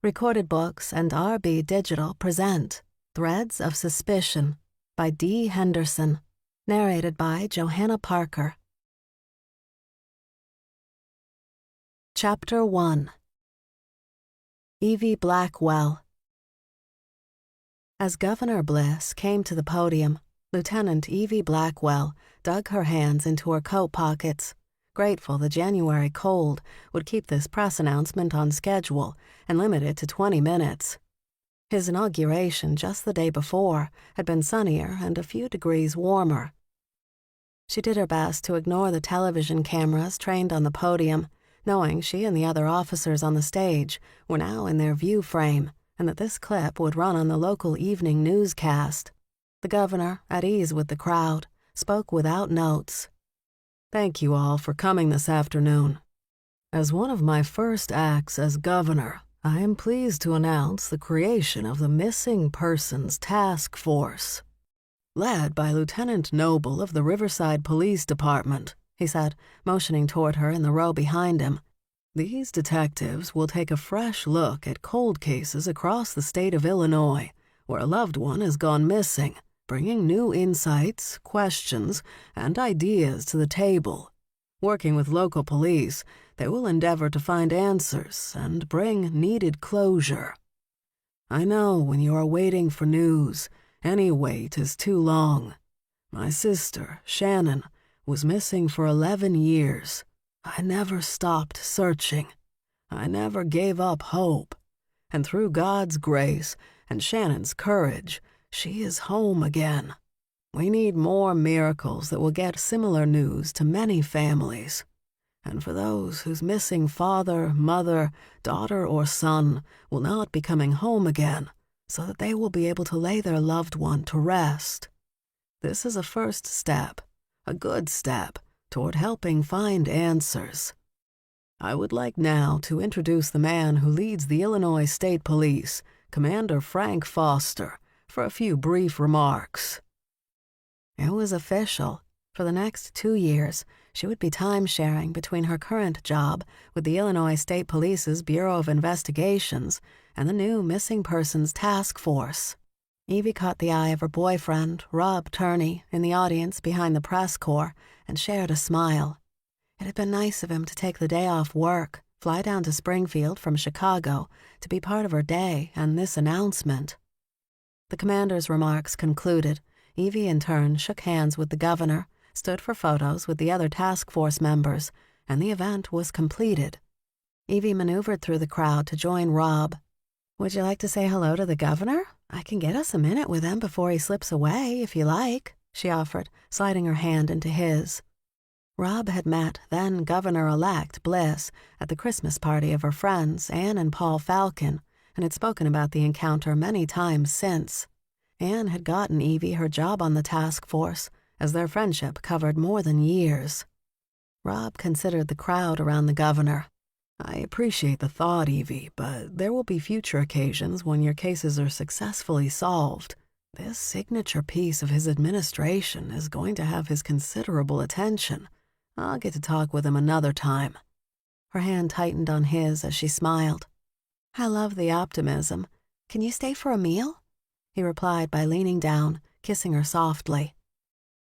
Recorded Books and RB Digital present Threads of Suspicion by Dee Henderson, narrated by Johanna Parker. Chapter 1. Evie Blackwell. As Governor Bliss came to the podium, Lieutenant Evie Blackwell dug her hands into her coat pockets, grateful the January cold would keep this press announcement on schedule and limit it to 20 minutes. His inauguration just the day before had been sunnier and a few degrees warmer. She did her best to ignore the television cameras trained on the podium, knowing she and the other officers on the stage were now in their view frame and that this clip would run on the local evening newscast. The governor, at ease with the crowd, spoke without notes. "Thank you all for coming this afternoon. As one of my first acts as governor, I am pleased to announce the creation of the Missing Persons Task Force. Led by Lieutenant Noble of the Riverside Police Department," he said, motioning toward her in the row behind him. "These detectives will take a fresh look at cold cases across the state of Illinois, where a loved one has gone missing, bringing new insights, questions, and ideas to the table. Working with local police, they will endeavor to find answers and bring needed closure. I know when you are waiting for news, any wait is too long. My sister, Shannon, was missing for 11 years. I never stopped searching. I never gave up hope. And through God's grace and Shannon's courage, she is home again. We need more miracles that will get similar news to many families. And for those whose missing father, mother, daughter, or son will not be coming home again, so that they will be able to lay their loved one to rest. This is a first step, a good step, toward helping find answers. I would like now to introduce the man who leads the Illinois State Police, Commander Frank Foster, for a few brief remarks." It was official. For the next 2 years, she would be time-sharing between her current job with the Illinois State Police's Bureau of Investigations and the new Missing Persons Task Force. Evie caught the eye of her boyfriend, Rob Turney, in the audience behind the press corps and shared a smile. It had been nice of him to take the day off work, fly down to Springfield from Chicago to be part of her day and this announcement. The commander's remarks concluded, Evie in turn shook hands with the governor, stood for photos with the other task force members, and the event was completed. Evie maneuvered through the crowd to join Rob. "Would you like to say hello to the governor? I can get us a minute with him before he slips away, if you like," she offered, sliding her hand into his. Rob had met then-Governor-elect Bliss at the Christmas party of her friends, Anne and Paul Falcon, and had spoken about the encounter many times since. Anne had gotten Evie her job on the task force, as their friendship covered more than years. Rob considered the crowd around the governor. "I appreciate the thought, Evie, but there will be future occasions when your cases are successfully solved. This signature piece of his administration is going to have his considerable attention. I'll get to talk with him another time." Her hand tightened on his as she smiled. "I love the optimism. Can you stay for a meal?" He replied by leaning down, kissing her softly.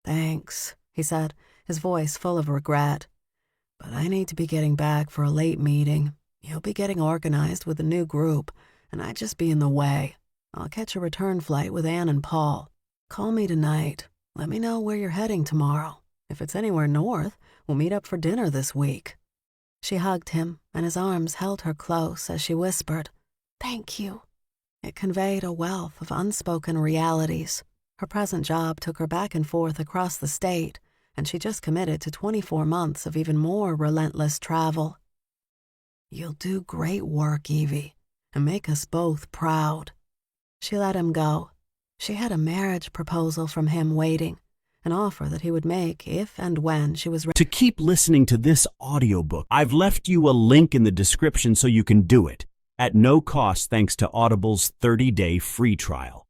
"Thanks," he said, his voice full of regret. "But I need to be getting back for a late meeting. You'll be getting organized with a new group, and I'd just be in the way. I'll catch a return flight with Anne and Paul. Call me tonight. Let me know where you're heading tomorrow. If it's anywhere north, we'll meet up for dinner this week." She hugged him, and his arms held her close as she whispered, "Thank you." It conveyed a wealth of unspoken realities. Her present job took her back and forth across the state, and she just committed to 24 months of even more relentless travel. "You'll do great work, Evie, and make us both proud." She let him go. She had a marriage proposal from him waiting, an offer that he would make if and when she was ready. To keep listening to this audiobook, I've left you a link in the description so you can do it, at no cost thanks to Audible's 30-day free trial.